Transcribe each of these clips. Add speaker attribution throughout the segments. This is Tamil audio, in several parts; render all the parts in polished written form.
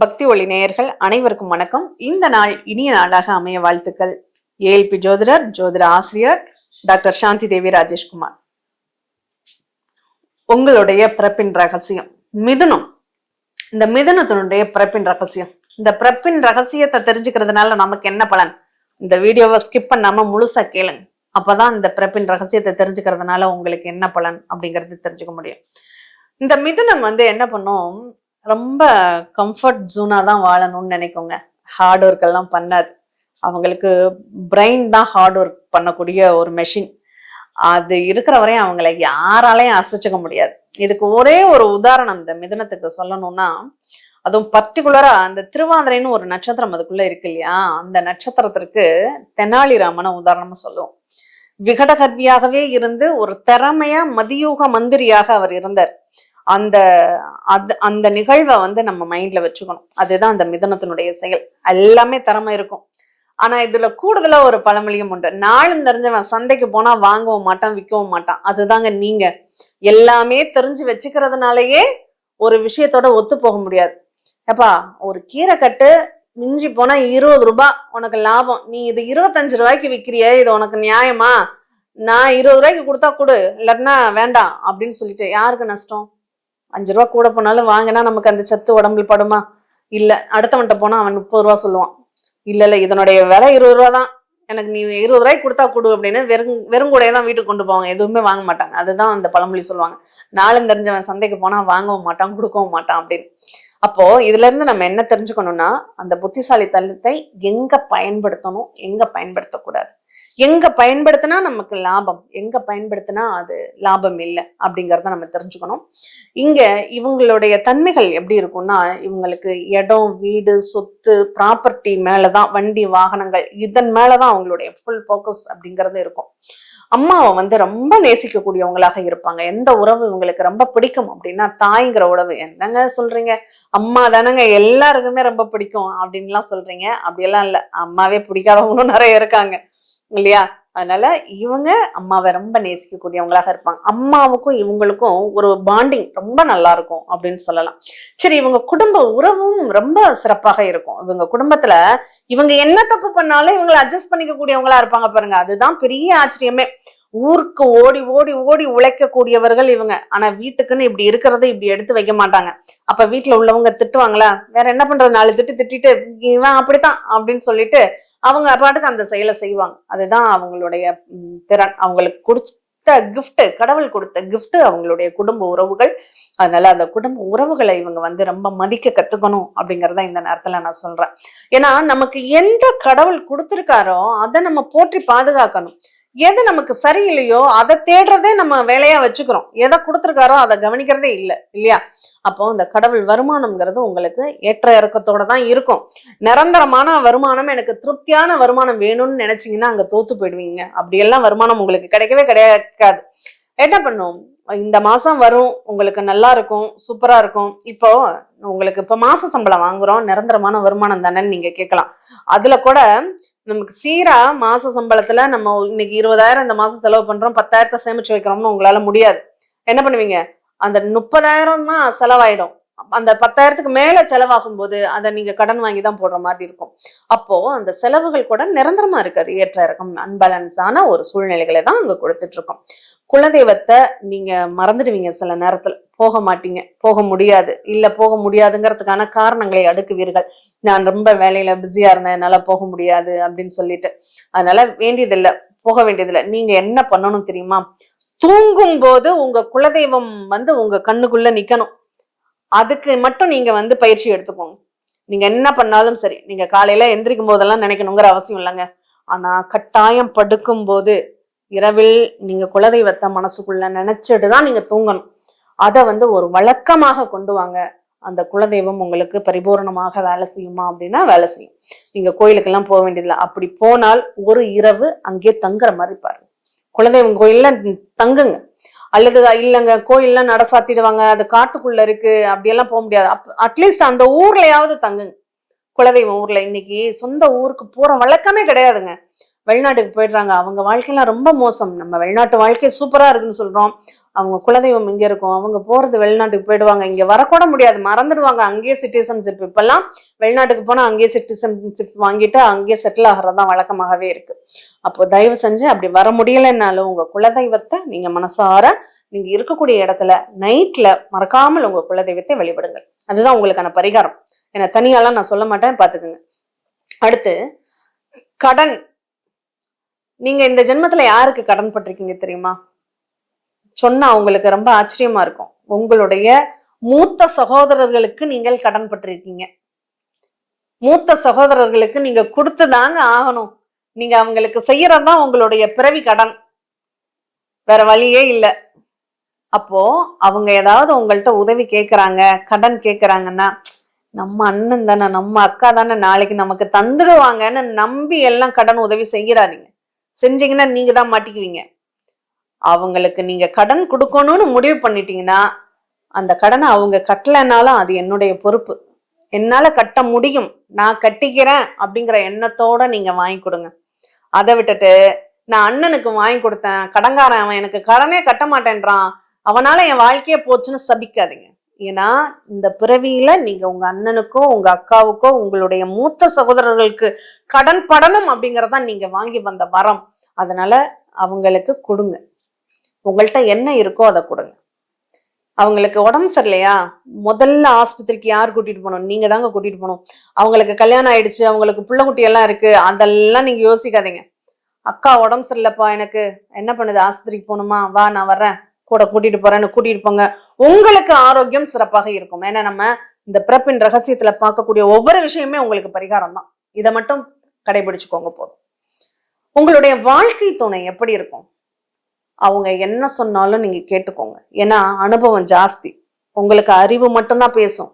Speaker 1: பக்தி ஒளி நேயர்கள் அனைவருக்கும் வணக்கம். இந்த நாள் இனிய நாளாக அமைய வாழ்த்துக்கள். ஏஎல்பி ஜோதிடர், ஜோதிட ஆசிரியர் டாக்டர் சாந்தி தேவி ராஜேஷ்குமார். உங்களுடைய பிறப்பின் ரகசியம் மிதுனம். இந்த மிதுனத்தினுடைய பிறப்பின் ரகசியம், இந்த பிறப்பின் ரகசியத்தை தெரிஞ்சுக்கிறதுனால நமக்கு என்ன பலன்? இந்த வீடியோவை ஸ்கிப் பண்ணாம முழுசா கேளுங்க. அப்பதான் இந்த பிறப்பின் ரகசியத்தை தெரிஞ்சுக்கிறதுனால உங்களுக்கு என்ன பலன் அப்படிங்கிறது தெரிஞ்சுக்க முடியும். இந்த மிதுனம் என்ன பண்ணும், ரொம்ப கம்ஃபர்ட் ஜோனா தான் வாழணும்னு நினைக்குங்க. ஹார்ட் ஒர்க் எல்லாம் பண்ணாது. அவங்களுக்கு பிரெயின் தான் ஹார்ட் ஒர்க் பண்ணக்கூடிய ஒரு மெஷின். அது இருக்கிற வரையும் அவங்கள யாராலையும் அசைச்சுக்க முடியாது. இதுக்கு ஒரே ஒரு உதாரணம் இந்த மிதுனத்துக்கு சொல்லணும்னா, அதுவும் பர்டிகுலரா அந்த திருவாதிரைன்னு ஒரு நட்சத்திரம் அதுக்குள்ள இருக்கு இல்லையா, அந்த நட்சத்திரத்திற்கு தெனாலிராமனை உதாரணமா சொல்லுவோம். விகடகர்வியாகவே இருந்து ஒரு திறமையா மதியூக மந்திரியாக அவர் இருந்தார். அந்த அந்த நிகழ்வை நம்ம மைண்ட்ல வச்சுக்கணும். அதுதான் அந்த மிதுனத்தினுடைய செயல். எல்லாமே திறமை இருக்கும். ஆனா இதுல கூடுதலா ஒரு பழமொழியும் உண்டு. நாளும் தெரிஞ்சவன் சந்தைக்கு போனா வாங்கவும் மாட்டான், விற்கவும் மாட்டான். அதுதாங்க நீங்க. எல்லாமே தெரிஞ்சு வச்சுக்கிறதுனாலயே ஒரு விஷயத்தோட ஒத்து போக முடியாது. ஏப்பா, ஒரு கீரை கட்டு மிஞ்சி போனா 20 ரூபாய் உனக்கு லாபம், நீ இது 25 ரூபாய்க்கு விற்கிறிய, இது உனக்கு நியாயமா? நான் 20 ரூபாய்க்கு கொடுத்தா கொடு, இல்லைன்னா வேண்டாம் அப்படின்னு சொல்லிட்டு யாருக்கு நஷ்டம்? 5 ரூபா கூட போனாலும் வாங்கினா நமக்கு அந்த சத்து உடம்புல படுமா? இல்ல. அடுத்தவன்கிட்ட போனா அவன் 30 ரூபா சொல்லுவான். இல்ல இதனுடைய விலை 20 ரூபா தான், எனக்கு நீ 20 ரூபாய்க்கு கொடுத்தா கொடு அப்படின்னு வெறுங்கூடையே தான் வீட்டுக்கு கொண்டு போவாங்க. எதுவுமே வாங்க மாட்டாங்க. அதுதான் அந்த பழமொழி சொல்லுவாங்க. நாளும் தெரிஞ்சவன் சந்தைக்கு போனா வாங்கவும் மாட்டான், கொடுக்கவும் மாட்டான் அப்படின்னு. அப்போ இதுல இருந்து நம்ம என்ன தெரிஞ்சுக்கணும்னா, அந்த புத்திசாலித்தனத்தை எங்க பயன்படுத்தணும், எங்க பயன்படுத்தக்கூடாது, எங்க பயன்படுத்தினா நமக்கு லாபம், எங்க பயன்படுத்தினா அது லாபம் இல்லை அப்படிங்கிறத நம்ம தெரிஞ்சுக்கணும். இங்க இவங்களுடைய தன்மைகள் எப்படி இருக்கும்னா, இவங்களுக்கு இடம், வீடு, சொத்து, ப்ராப்பர்ட்டி மேலதான், வண்டி, வாகனங்கள், இதன் மேலதான் அவங்களுடைய ஃபுல் ஃபோக்கஸ் அப்படிங்கிறது இருக்கும். அம்மாவை ரொம்ப நேசிக்கக்கூடியவங்களாக இருப்பாங்க. எந்த உறவு இவங்களுக்கு ரொம்ப பிடிக்கும் அப்படின்னா, தாய்ங்கிற உறவு. என்னங்க சொல்றீங்க, அம்மா தானங்க எல்லாருக்குமே ரொம்ப பிடிக்கும் அப்படின்லாம் சொல்றீங்க. அப்படியெல்லாம் இல்ல, அம்மாவே பிடிக்காதவங்களும் நிறைய இருக்காங்க இல்லையா? அதனால இவங்க அம்மாவை ரொம்ப நேசிக்கக்கூடியவங்களாக இருப்பாங்க. அம்மாவுக்கும் இவங்களுக்கும் ஒரு பாண்டிங் ரொம்ப நல்லா இருக்கும் அப்படின்னு சொல்லலாம். சரி, இவங்க குடும்ப உறவும் ரொம்ப சிறப்பாக இருக்கும். இவங்க குடும்பத்துல இவங்க என்ன தப்பு பண்ணாலும் இவங்களை அட்ஜஸ்ட் பண்ணிக்க கூடியவங்களா இருப்பாங்க பாருங்க. அதுதான் பெரிய ஆச்சரியமே. ஊருக்கு ஓடி ஓடி ஓடி உழைக்கக்கூடியவர்கள் இவங்க. ஆனா வீட்டுக்குன்னு இப்படி இருக்கிறத இப்படி எடுத்து வைக்க மாட்டாங்க. அப்ப வீட்டுல உள்ளவங்க திட்டுவாங்களா? வேற என்ன பண்றது, 4 திட்டிட்டு இவன் அப்படித்தான் அப்படின்னு சொல்லிட்டு அவங்க பாட்டுக்கு அந்த செயலை செய்வாங்க. அதுதான் அவங்களுடைய திறன். அவங்களுக்கு கொடுத்த கிஃப்ட், கடவுள் கொடுத்த கிஃப்ட் அவங்களுடைய குடும்ப உறவுகள். அதனால அந்த குடும்ப உறவுகளை இவங்க ரொம்ப மதிக்க கத்துக்கணும் அப்படிங்கறத இந்த நேரத்துல நான் சொல்றேன். ஏன்னா நமக்கு எந்த கடவுள் கொடுத்திருக்காரோ அதை நம்ம போற்றி பாதுகாக்கணும். எது நமக்கு சரியில்லையோ அதை தேடுறதே நம்ம வேலையா வச்சுக்கிறோம். எதை கொடுத்திருக்காரோ அதை கவனிக்கிறதே இல்லை இல்லையா? அப்போ இந்த கடவுள் வருமானம்ங்கிறது உங்களுக்கு ஏற்ற இறக்கத்தோட தான் இருக்கும். நிரந்தரமான வருமானம், எனக்கு திருப்தியான வருமானம் வேணும்னு நினைச்சீங்கன்னா அங்க தோத்து போயிடுவீங்க. அப்படியெல்லாம் வருமானம் உங்களுக்கு கிடைக்கவே கிடைக்காது. என்ன பண்ணும், இந்த மாசம் வரும், உங்களுக்கு நல்லா இருக்கும், சூப்பரா இருக்கும். இப்போ உங்களுக்கு இப்ப மாச சம்பளம் வாங்குறோம், நிரந்தரமான வருமானம் தானேன்னு நீங்க கேட்கலாம். அதுல கூட நமக்கு சீரா மாச சம்பளத்துல நம்ம இன்னைக்கு 20,000 இந்த மாசம் செலவு பண்றோம், 10,000 சேமிச்சு வைக்கிறோம்னு உங்களால முடியாது. என்ன பண்ணுவீங்க? அந்த 30,000 தான் செலவாயிடும். அந்த 10,000க்கு மேல செலவாகும் போது அதை நீங்க கடன் வாங்கி தான் போடுற மாதிரி இருக்கும். அப்போ அந்த செலவுகள் கூட நிரந்தரமா இருக்காது. ஏற்ற இறக்கம், அன்பேலன்ஸான ஒரு சூழ்நிலைகளை தான் அங்க கொடுத்துட்டு இருக்கோம். குலதெய்வத்தை நீங்க மறந்துடுவீங்க. சில நேரத்துல போக மாட்டீங்க, போக முடியாது. இல்ல போக முடியாதுங்கிறதுக்கான காரணங்களை அடுக்குவீர்கள். நான் ரொம்ப வேலையில பிஸியா இருந்தேன், என்னால போக முடியாது அப்படின்னு சொல்லிட்டு. அதனால வேண்டியதில்லை, போக வேண்டியதில்லை. நீங்க என்ன பண்ணணும் தெரியுமா? தூங்கும் போது உங்க குலதெய்வம் உங்க கண்ணுக்குள்ள நிக்கணும். அதுக்கு மட்டும் நீங்க பயிற்சி எடுத்துக்கோங்க. நீங்க என்ன பண்ணாலும் சரி, நீங்க காலையில எந்திரிக்கும் போதெல்லாம் நினைக்கணுங்கிற அவசியம் இல்லைங்க. ஆனா கட்டாயம் படுக்கும் போது இரவில் நீங்க குலதெய்வத்தை மனசுக்குள்ள நினைச்சிட்டுதான் நீங்க தூங்கணும். அதை ஒரு வழக்கமாக கொண்டு வாங்க. அந்த குலதெய்வம் உங்களுக்கு பரிபூர்ணமாக வேலை செய்யுமா அப்படின்னா வேலை செய்யும். நீங்க கோயிலுக்கெல்லாம் போக வேண்டியதில்லை. அப்படி போனால் ஒரு இரவு அங்கே தங்குற மாதிரி பாருங்க. குலதெய்வம் கோயில்ல தங்குங்க. அல்லது இல்லைங்க கோயில்லாம் நட சாத்திடுவாங்க, அது காட்டுக்குள்ள இருக்கு, அப்படியெல்லாம் போக முடியாது. அட்லீஸ்ட் அந்த ஊர்லயாவது தங்குங்க. குலதெய்வம் ஊர்ல. இன்னைக்கு சொந்த ஊருக்கு போற வழக்கமே கிடையாதுங்க. வெளிநாட்டுக்கு போயிடுறாங்க. அவங்க வாழ்க்கையெல்லாம் ரொம்ப மோசம். நம்ம வெளிநாட்டு வாழ்க்கை சூப்பரா இருக்குன்னு சொல்றோம். அவங்க குலதெய்வம் இங்க இருக்கும், அவங்க போறது வெளிநாட்டுக்கு போயிடுவாங்க, இங்க வரக்கூட முடியாது, மறந்துடுவாங்க, அங்கேயே சிட்டிசன்ஷிப். இப்பெல்லாம் வெளிநாட்டுக்கு போனா அங்கேயே சிட்டிசன்ஷிப் வாங்கிட்டு அங்கேயே செட்டில் ஆகிறதுதான் வழக்கமாகவே இருக்கு. அப்போ தயவு செஞ்சு அப்படி வர முடியலைன்னாலும் உங்க குலதெய்வத்தை நீங்க மனசார நீங்க இருக்கக்கூடிய இடத்துல நைட்ல மறக்காமல் உங்க குலதெய்வத்தை வழிபடுங்க. அதுதான் உங்களுக்கான பரிகாரம். ஏன்னா தனியாலாம் நான் சொல்ல மாட்டேன், பாத்துக்கோங்க. அடுத்து கடன். நீங்க இந்த ஜென்மத்துல யாருக்கு கடன் பட்டிருக்கீங்க தெரியுமா? சொன்னா அவங்களுக்கு ரொம்ப ஆச்சரியமா இருக்கும். உங்களுடைய மூத்த சகோதரர்களுக்கு நீங்கள் கடன் பட்டிருக்கீங்க. மூத்த சகோதரர்களுக்கு நீங்க கொடுத்துதாங்க ஆகணும். நீங்க அவங்களுக்கு செய்யறதுதான் உங்களுடைய பிறவி கடன், வேற வழியே இல்லை. அப்போ அவங்க ஏதாவது உங்கள்கிட்ட உதவி கேட்கறாங்க, கடன் கேட்கறாங்கன்னா, நம்ம அண்ணன் தானே, நம்ம அக்கா தானே, நாளைக்கு நமக்கு தந்துடுவாங்கன்னு நம்பி எல்லாம் கடன் உதவி செய்யறாதீங்க. செஞ்சீங்கன்னா நீங்க தான் மாட்டிக்குவீங்க. அவங்களுக்கு நீங்க கடன் கொடுக்கணும்னு முடிவு பண்ணிட்டீங்கன்னா அந்த கடனை அவங்க கட்டலைன்னாலும் அது என்னுடைய பொறுப்பு, என்னால கட்ட முடியும், நான் கட்டிக்கிறேன் அப்படிங்கிற எண்ணத்தோட நீங்க வாங்கி கொடுங்க. அதை விட்டுட்டு நான் அண்ணனுக்கு வாங்கி கொடுத்தேன், கடன்காரன் அவன் எனக்கு கடனே கட்ட மாட்டேன்றான், அவனால என் வாழ்க்கையே போச்சுன்னு சபிக்காதீங்க. ஏன்னா இந்த பிறவியில நீங்க உங்க அண்ணனுக்கோ உங்க அக்காவுக்கோ உங்களுடைய மூத்த சகோதரர்களுக்கு கடன் படணும் அப்படிங்கறத நீங்க வாங்கி வந்த வரம். அதனால அவங்களுக்கு கொடுங்க, உங்கள்கிட்ட என்ன இருக்கோ அதை கொடுங்க. அவங்களுக்கு உடம்பு சரியில்லையா, முதல்ல ஆஸ்பத்திரிக்கு யார் கூட்டிட்டு போகணும்? நீங்க தாங்க கூட்டிட்டு போகணும். அவங்களுக்கு கல்யாணம் ஆயிடுச்சு, அவங்களுக்கு புள்ள குட்டி எல்லாம் இருக்கு, அதெல்லாம் நீங்க யோசிக்காதீங்க. அக்கா உடம்பு சரியில்லைப்பா, எனக்கு என்ன பண்ணுது, ஆஸ்பத்திரிக்கு போகணுமா, வா நான் வர்றேன், கூட கூட்டிட்டு போறேன்னு கூட்டிட்டு போங்க. உங்களுக்கு ஆரோக்கியம் சிறப்பாக இருக்கும். ஏன்னா நம்ம இந்த பிறப்பின் ரகசியத்துல பார்க்கக்கூடிய ஒவ்வொரு விஷயமே உங்களுக்கு பரிகாரம் தான். இதை மட்டும் கடைபிடிச்சுக்கோங்க போதும். உங்களுடைய வாழ்க்கை துணை எப்படி இருக்கும்? அவங்க என்ன சொன்னாலும் நீங்க கேட்டுக்கோங்க. ஏன்னா அனுபவம் ஜாஸ்தி, உங்களுக்கு அறிவு மட்டும்தான் பேசும்.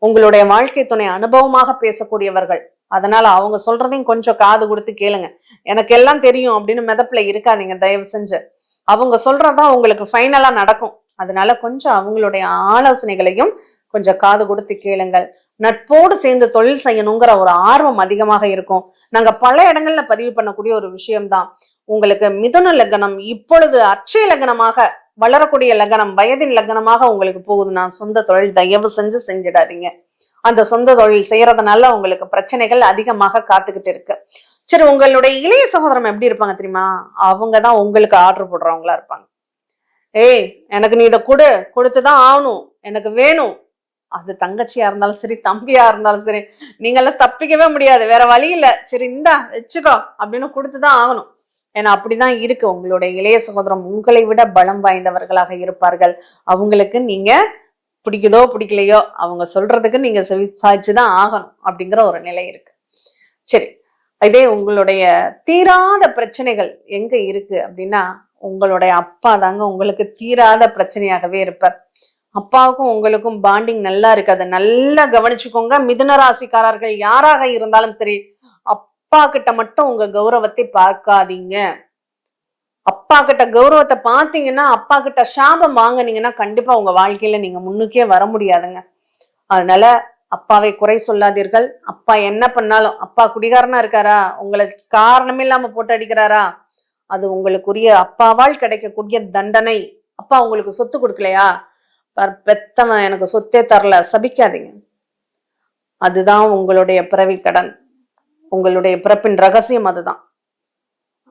Speaker 1: உங்களுடைய வாழ்க்கை துணை அனுபவமாக பேசக்கூடியவர்கள். அதனால அவங்க சொல்றதையும் கொஞ்சம் காது கொடுத்து கேளுங்க. எனக்கு எல்லாம் தெரியும் அப்படின்னு மிதப்புல இருக்காதீங்க தயவு செஞ்சு. அவங்க சொல்றதான் உங்களுக்கு ஃபைனலா நடக்கும். அதனால கொஞ்சம் அவங்களுடைய ஆலோசனைகளையும் கொஞ்சம் காது கொடுத்து கேளுங்கள். நட்போடு சேர்ந்து தொழில் செய்யணுங்கிற ஒரு ஆர்வம் அதிகமாக இருக்கும். நாங்க பல இடங்கள்ல பதிவு பண்ணக்கூடிய ஒரு விஷயம்தான். உங்களுக்கு மிதுன லக்னம் இப்பொழுது அட்சய லக்னமாக வளரக்கூடிய லக்னம், வயதின் லக்னமாக உங்களுக்கு போகுதுன்னா சொந்த தொழில் தயவு செஞ்சு செஞ்சிடாதீங்க. அந்த சொந்த தொழில் செய்யறதுனால உங்களுக்கு பிரச்சனைகள் அதிகமாக காத்துக்கிட்டு இருக்கு. சரி, உங்களுடைய இளைய சகோதரம் எப்படி இருப்பாங்க தெரியுமா? அவங்கதான் உங்களுக்கு ஆர்டர் போடுறவங்களா இருப்பாங்க. ஏய், எனக்கு நீ இதை கொடுத்துதான் ஆகணும், எனக்கு வேணும். அது தங்கச்சியா இருந்தாலும் சரி, தம்பியா இருந்தாலும் சரி, நீங்கெல்லாம் தப்பிக்கவே முடியாது, வேற வழி இல்ல, சரி இந்தா வச்சுக்கோ அப்படின்னு கொடுத்துதான் ஆகணும். ஏன்னா அப்படிதான் இருக்கு. உங்களுடைய இளைய சகோதரம் உங்களை விட பலம் வாய்ந்தவர்களாக இருப்பார்கள். அவங்களுக்கு நீங்க பிடிக்குதோ பிடிக்கலையோ அவங்க சொல்றதுக்கு நீங்க சாய்ச்சுதான் ஆகணும் அப்படிங்கிற ஒரு நிலை இருக்கு. சரி, இதே உங்களுடைய தீராத பிரச்சனைகள் எங்க இருக்கு அப்படின்னா உங்களுடைய அப்பா தாங்க உங்களுக்கு தீராத பிரச்சனையாகவே இருப்பார். அப்பாவுக்கும் உங்களுக்கும் பாண்டிங் நல்லா இருக்கு, அதை நல்லா கவனிச்சுக்கோங்க. மிதுன ராசிக்காரர்கள் யாராக இருந்தாலும் சரி, அப்பா கிட்ட மட்டும் உங்க கௌரவத்தை பார்க்காதீங்க. அப்பா கிட்ட கௌரவத்தை பார்த்தீங்கன்னா, அப்பா கிட்ட சாபம் வாங்கினீங்கன்னா கண்டிப்பா உங்க வாழ்க்கையில நீங்க முன்னுக்கே வர முடியாதுங்க. அதனால அப்பாவை குறை சொல்லாதீர்கள். அப்பா என்ன பண்ணாலும், அப்பா குடிகாரனா இருக்காரா, உங்களை காரணம் இல்லாம போட்டு அடிக்கிறாரா, அது உங்களுக்குரிய அப்பாவால் கிடைக்கக்கூடிய தண்டனை. அப்பா உங்களுக்கு சொத்து கொடுக்கலையா, பெத்தவன் எனக்கு சொத்தே தரல, சபிக்காதீங்க. அதுதான் உங்களுடைய பிறவி கடன், உங்களுடைய பிறப்பின் ரகசியம் அதுதான்.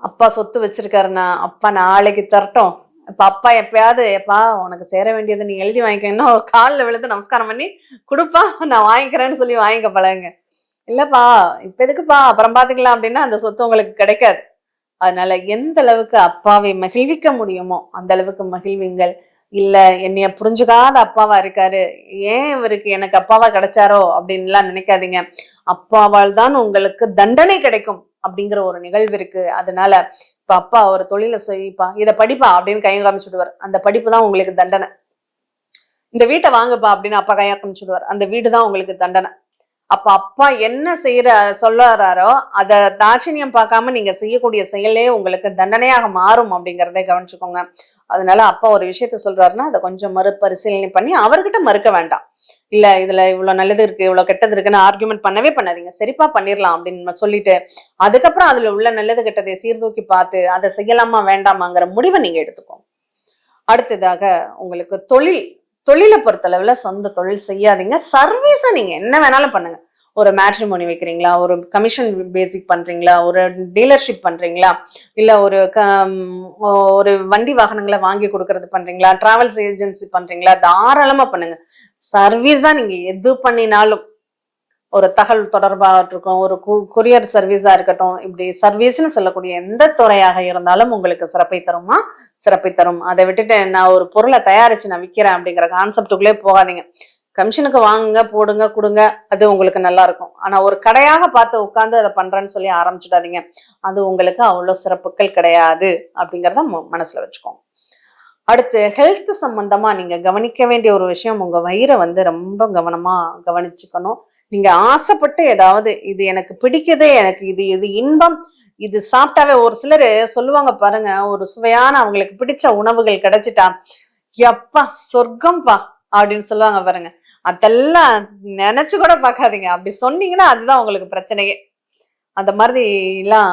Speaker 1: அப்பா சொத்து வச்சிருக்காருன்னா அப்பா நாளைக்கு தரட்டும். இப்ப அப்பா எப்பயாவது, எப்பா உனக்கு சேர வேண்டியது நீ எழுதி வாங்கிக்கன்னா ஒரு காலில் விழுந்து நமஸ்காரம் பண்ணி கொடுப்பா, நான் வாங்கிக்கிறேன்னு சொல்லி வாங்கிக்க பழகுங்க. இல்லப்பா இப்ப எதுக்குப்பா, அப்புறம் பாத்துக்கலாம் அப்படின்னா அந்த சொத்து உங்களுக்கு கிடைக்காது. அதனால எந்த அளவுக்கு அப்பாவை மகிழ்விக்க முடியுமோ அந்த அளவுக்கு மகிழ்வீங்கள். இல்ல என்னைய புரிஞ்சுக்காத அப்பாவா இருக்காரு, ஏன் இவருக்கு எனக்கு அப்பாவா கிடைச்சாரோ அப்படின்லாம் நினைக்காதீங்க. அப்பாவால் தான் உங்களுக்கு தண்டனை கிடைக்கும் அப்படிங்கிற ஒரு நிகழ்வு இருக்கு. அதனால இப்ப அப்பா ஒரு தொழிலை செய்ப்பா, இதை படிப்பா அப்படின்னு கையை காமிச்சுடுவார், அந்த படிப்பு தான் உங்களுக்கு தண்டனை. இந்த வீட்டை வாங்குப்பா அப்படின்னு அப்பா கையை காமிச்சுடுவார், அந்த வீடு தான் உங்களுக்கு தண்டனை. அப்ப அப்பா என்ன சொல்றாரோ அதை தாட்சிணியம் பார்க்காம நீங்க செய்யக்கூடிய செயலே உங்களுக்கு தண்டனையாக மாறும் அப்படிங்கிறத கவனிச்சுக்கோங்க. அதனால அப்பா ஒரு விஷயத்த சொல்றாருன்னா அதை கொஞ்சம் மறுபரிசீலனை பண்ணி அவர்கிட்ட மறுக்க வேண்டாம். இல்ல இதுல இவ்வளவு நல்லது இருக்கு இவ்வளவு கெட்டது இருக்குன்னு ஆர்குமெண்ட் பண்ணவே பண்ணாதீங்க. சரிப்பா பண்ணிடலாம் அப்படின்னு சொல்லிட்டு அதுக்கப்புறம் அதுல உள்ள நல்லது கெட்டதை சீர்தூக்கி பார்த்து அதை செய்யலாமா வேண்டாமாங்கிற முடிவை நீங்க எடுத்துக்கோங்க. அடுத்ததாக உங்களுக்கு தொழிலை பொறுத்தளவுல சொந்த தொழில் செய்யாதீங்க. சர்வீஸா நீங்க என்ன வேணாலும் பண்ணுங்க. ஒரு மேட்ரிமோனி வைக்கிறீங்களா, ஒரு கமிஷன் பேசிக் பண்றீங்களா, ஒரு டீலர்ஷிப் பண்றீங்களா, இல்ல ஒரு வண்டி வாகனங்களை வாங்கி கொடுக்கறது பண்றீங்களா, டிராவல்ஸ் ஏஜென்சி பண்றீங்களா, தாராளமா பண்ணுங்க. சர்வீஸா நீங்க எது பண்ணினாலும், ஒரு தகவல் தொடர்பாக இருக்கும், ஒரு கொரியர் சர்வீஸா இருக்கட்டும், இப்படி சர்வீஸ்னு சொல்லக்கூடிய எந்த துறையாக இருந்தாலும் உங்களுக்கு சிறப்பை தருமா, சிறப்பை தரும். அதை விட்டுட்டு நான் ஒரு பொருளை தயாரிச்சு நான் விற்கிறேன் அப்படிங்கிற கான்செப்டுக்குள்ளே போகாதீங்க. கமிஷனுக்கு வாங்குங்க, போடுங்க, கொடுங்க, அது உங்களுக்கு நல்லா இருக்கும். ஆனா ஒரு கடையாக பார்த்து உட்கார்ந்து அதை பண்றேன்னு சொல்லி ஆரம்பிச்சுடாதீங்க. அது உங்களுக்கு அவ்வளவு சிறப்புகள் கிடையாது அப்படிங்கிறத மனசுல வச்சுக்கோங்க. அடுத்து ஹெல்த் சம்பந்தமா நீங்க கவனிக்க வேண்டிய ஒரு விஷயம், உங்க வயிறை ரொம்ப கவனமா கவனிச்சுக்கணும். நீங்க ஆசைப்பட்டு ஏதாவது இது எனக்கு பிடிக்குது, எனக்கு இது இது இன்பம், இது சாப்பிட்டாவே ஒரு சிலர் சொல்லுவாங்க பாருங்க, ஒரு சுவையான அவங்களுக்கு பிடிச்ச உணவுகள் கிடைச்சிட்டா எப்பா சொர்க்கம்பா அப்படின்னு சொல்லுவாங்க பாருங்க. அதெல்லாம் நினைச்சு கூட பார்க்காதீங்க. அப்படி சொன்னீங்கன்னா அதுதான் உங்களுக்கு பிரச்சனையே. அந்த மாதிரி எல்லாம்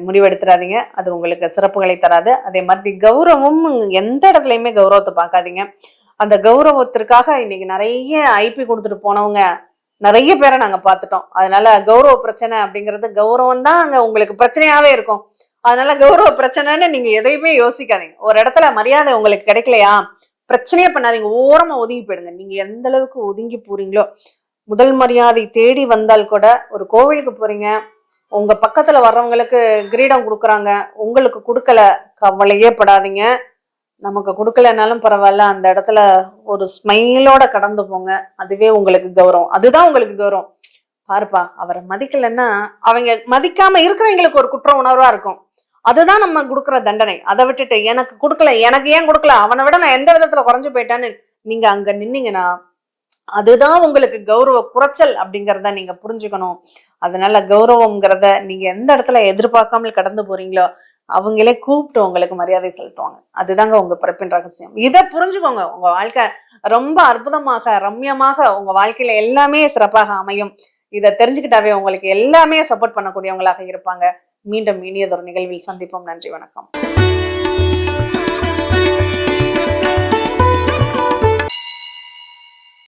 Speaker 1: முடிவெடுத்துறாதீங்க. அது உங்களுக்கு சிறப்புகளை தராது. அதே மாதிரி கௌரவம், எந்த இடத்துலயுமே கௌரவத்தை பார்க்காதீங்க. அந்த கௌரவத்திற்காக இன்னைக்கு நிறைய ஐபி கொடுத்துட்டு போனவங்க நிறைய பேரை நாங்க பார்த்துட்டோம். அதனால கௌரவ பிரச்சனை அப்படிங்கிறது, கௌரவம் தான் அங்க உங்களுக்கு பிரச்சனையாவே இருக்கும். அதனால கௌரவ பிரச்சனைன்னு நீங்க எதையுமே யோசிக்காதீங்க. ஒரு இடத்துல மரியாதை உங்களுக்கு கிடைக்கலையா, பிரச்சனையே பண்ணாதீங்க, ஓரமா ஒதுங்கி போயிடுங்க. நீங்க எந்த அளவுக்கு ஒதுங்கி போறீங்களோ, முதல் மரியாதை தேடி வந்தால் கூட, ஒரு கோவிலுக்கு போறீங்க, உங்க பக்கத்துல வர்றவங்களுக்கு கிரீடம் கொடுக்குறாங்க, உங்களுக்கு கொடுக்கல, கவலையே படாதீங்க. நமக்கு கொடுக்கலனாலும் பரவாயில்ல, அந்த இடத்துல ஒரு ஸ்மைலோட கடந்து போங்க. அதுவே உங்களுக்கு கௌரவம். அதுதான் உங்களுக்கு கௌரவம். பாருப்பா, அவரை மதிக்கலன்னா அவங்க மதிக்காம இருக்கிறவங்களுக்கு ஒரு குற்ற உணர்வா இருக்கும். அதுதான் நம்ம கொடுக்குற தண்டனை. அதை விட்டுட்டு எனக்கு கொடுக்கல, எனக்கு ஏன் கொடுக்கல, அவனை விட நான் எந்த விதத்துல குறைஞ்சு போயிட்டேன்னு நீங்க அங்க நின்னீங்கன்னா அதுதான் உங்களுக்கு கௌரவ குறைச்சல் அப்படிங்கிறத நீங்க புரிஞ்சுக்கணும். அதனால கௌரவம்ங்கிறத நீங்க எந்த இடத்துல எதிர்பார்க்காமல் கடந்து போறீங்களோ அவங்களே கூப்பிட்டு உங்களுக்கு மரியாதை செலுத்துவாங்க. அதுதாங்க உங்க பிறப்பின் ரகசியம். இதை புரிஞ்சுக்கோங்க. உங்க வாழ்க்கை ரொம்ப அற்புதமாக, ரம்யமாக, உங்க வாழ்க்கையில எல்லாமே சிறப்பாக அமையும். இதை தெரிஞ்சுக்கிட்டாவே உங்களுக்கு எல்லாமே சப்போர்ட் பண்ணக்கூடியவங்களாக இருப்பாங்க. மீண்டும் இனியதொரு நிகழ்வில் சந்திப்போம். நன்றி, வணக்கம்.